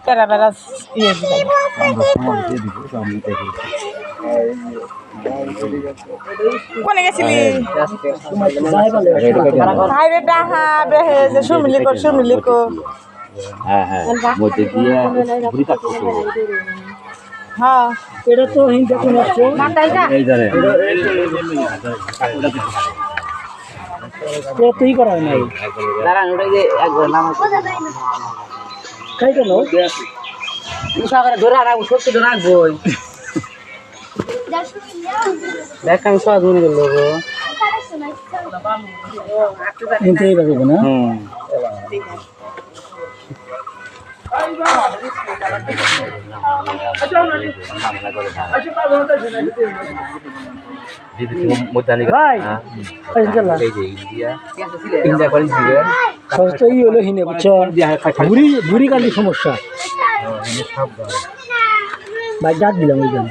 Pera pera iya sih. Kone গেছিলি হাইরে ডাহা বেহে যে সুমিলি কো হ্যাঁ হ্যাঁ মধ্যে দিয়ে ঘুরি কাটতে হ্যাঁ এটা তো হিন্দা কোন আছে এই ধরে তো তুই করা নাই দাঁড়ান ওটা যে একবার নাম কাই কেন উষাকারে ধরে রাখবো সত্যি তো রাখবোই দেখ আমি সহজ মনে করলো হিন্দা এই বাজে না ভাই সস্তাই হলো হিনে বুঝছো বুড়ি কালি সমস্যা ভাই ডাক দিলাম ওই জন্য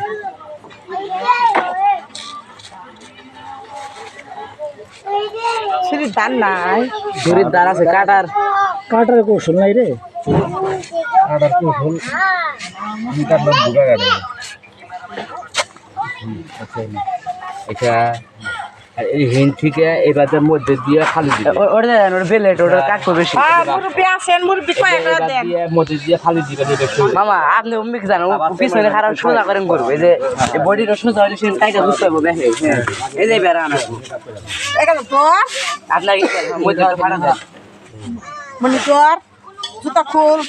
সিরি দান নাই দড়ির দ্বার আছে কাটার কৌশল নাই রে এটা এই হিন থেকে এবারের মধ্যে দিয়ে খালি দিবে ওটা দেন ওটা বেলেট ওটা কাট করবে বেশি মুরব্বি আছেন মুরব্বি কয় করে দেন মধ্যে দিয়ে খালি দিবে বেশি মামা আপনি অমিক জানো পিছনে খারাপ সোজা করেন করবে এই যে বডিটা সোজা হলে সে টাইটা বুঝতে পারবো দেখে এই যে বেড়া আনা এখানে তো আপনার মধ্যে ফাটা দেন মনিটর জুতা খুল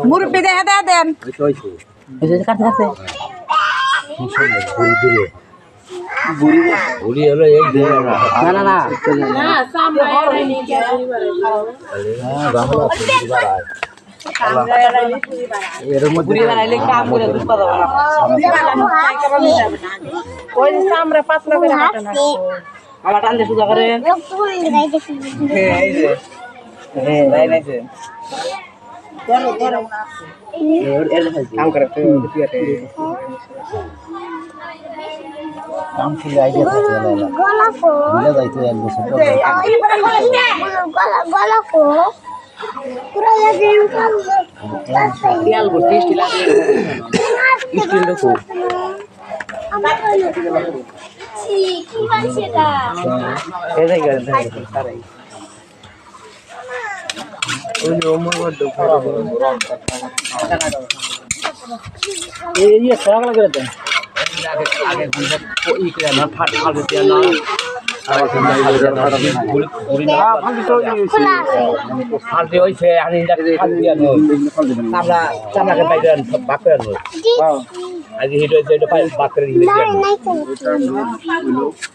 মুরব্বি দেখা দেন এই যে কাটতে কাটতে বুড়ি হলো এক দিন না না না সামনে হয়নি কে এর মধ্যে বুড়ি বানাইলে কাম করে দুধ পাবো না ওই সামনে পাতলা করে হাঁটা না আমার টান দিয়ে সুজা করে এই যে নাই নাই যে ধরো কাম করে কাম শুরু আইডিয়া থাকে না বুঝা যাইতো এক বছর পর তেল করতে স্টিল আছে স্টিল দেখো এই যে গেল সারাই ওই ওমর বড় এই সরাগ লাগে দেন আগে আগে ঘন্টা ই করে না ফাট ফাট দিয়ে না আর ঘুরি না ফাট দিয়ে হইছে আমি ডাকে ফাট দিয়ে না আমরা চামড়াকে বাইরে বাক করে আনবো আজ হিট হইছে এটা বাক করে দিলে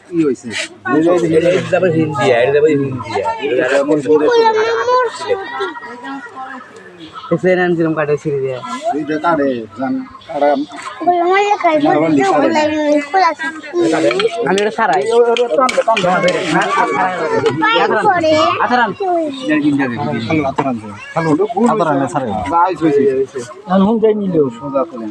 কি হইছে এই যাবে হিন্দি এটা যাবে হিন্দি এটা মন করে সেরান জিরম কাটে ছিড়ে দেয় এই যে কাটে জান আরাম আমি এটা সারাই আতরান হুম যাই নিলেও সোজা করে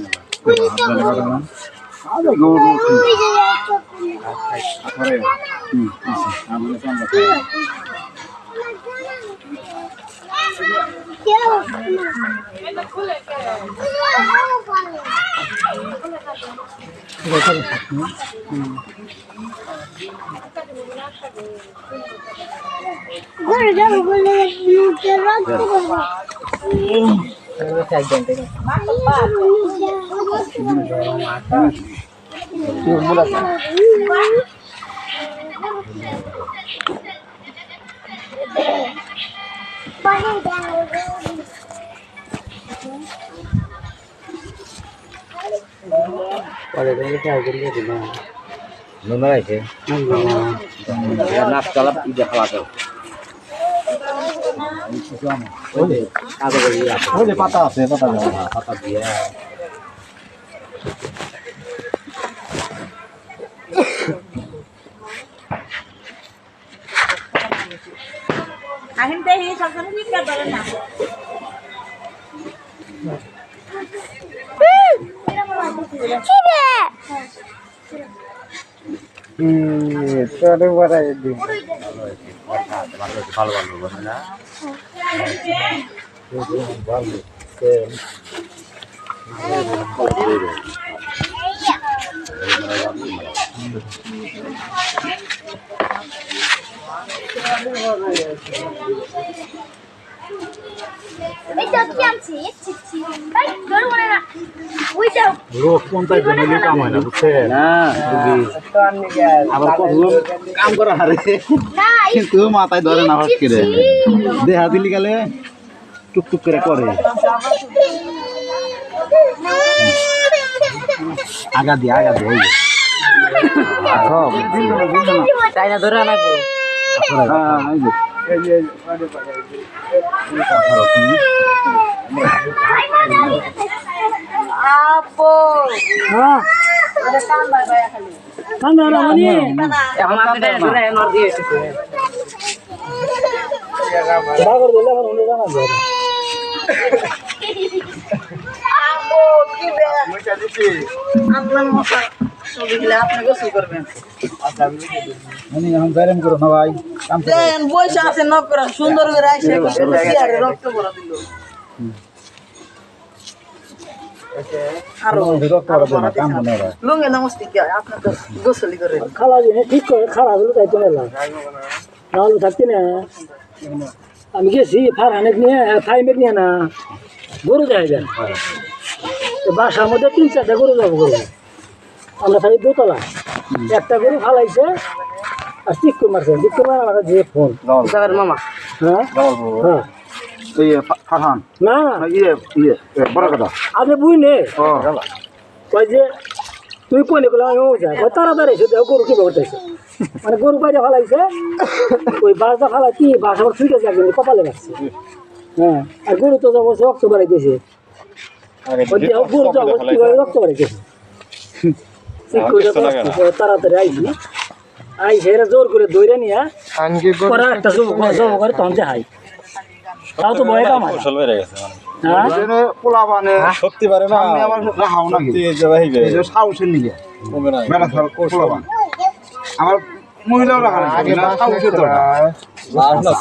nomor aja nak calap tidak khawatir ada patah dia আহিন দে হি সবসময় ঠিক করে ধরে না তোরে বড়াই দিই ভালো ভালো না লোক পঞ্চাশ জন মিলে কাম হয় না বুঝছেন আবার কতজন কাম করা হারে কিন্তু মাথায় ধরে না হট করে দেহা দিলি গেলে টুকটুক করে করে আগা দিয়ে ওই যে। তাই না ধরে আনাবো হ্যাঁ, এই যে। আপো হ্যাঁ কান্দা না মানে এখন আপনি ধরে নর দিয়ে এসেছে বাগর বলে আমার উনি জানা যায় আপো কি বে আপনার মশা সবিলে আপনি গোসল করবেন মানে এখন ব্যায়াম করো না ভাই কাম করো। দেন বইসা আছে নকরা সুন্দর করে আইসে চেয়ারে রক্ত ভরা দিল আরো রক্ত করা যায় না, কাম মনে হয় লুঙ্গে নমস্তে কি আপনার তো গোসলই করে খালা জিনিস ঠিক করে খারাপ হলো তাই তো মেলা নাহলে থাকতে না আমি গেছি ফারহানেক নিয়ে ফাইমেক নিয়ে না গরু যাইবেন বাসার মধ্যে 3-4টা গরু যাবো গরু আমরা খালি দোতলা একটা গরু ফালাইছে আর টিক্কুর মারছে টিক্কুর মারা আমার যে ফোন মুসাফের মামা হ্যাঁ হ্যাঁ এই ফারহান না বড় কথা আগে বুঝ নে ও কয় যে তুই কোনে গেলে আমি যাই তাড়াতাড়ি এসে দেখো গরু কি করতেছে মানে গরু বাইরে ফালাইছে ওই বাসটা ফালাই কি বাস আবার ছুটে যাবে কপালে লাগছে হ্যাঁ আর গরু তো যাবো রক্ত বাড়াইতেছে ওই দেহ গরু যাবো কিভাবে রক্ত বাড়াইতেছে তাড়াতাড়ি আইসি এরা জোর করে দৌড়ে নিয়ে পরে একটা জব করে তখন যে হাই তাও তো ভয় কামায় হ্যাঁ পোলা বানে সত্যি পারে না আমি আমার রাহাও নাকি এই যে ভাইবে এই যে সাহসের নিগে কমে না মেলা ধর পোলা বান আমার মহিলাও রাখা আগে সাহসের দরকার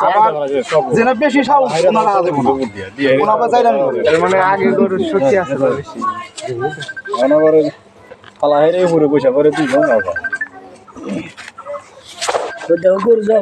আবার যেটা বেশি সাহস ওনারা হাতে কোনো ওনারা যাইলাম মানে আগে গরুর শক্তি আছে বেশি অনবরে পালা হেরে পুরো পয়সা করে 2 জন গরু যাও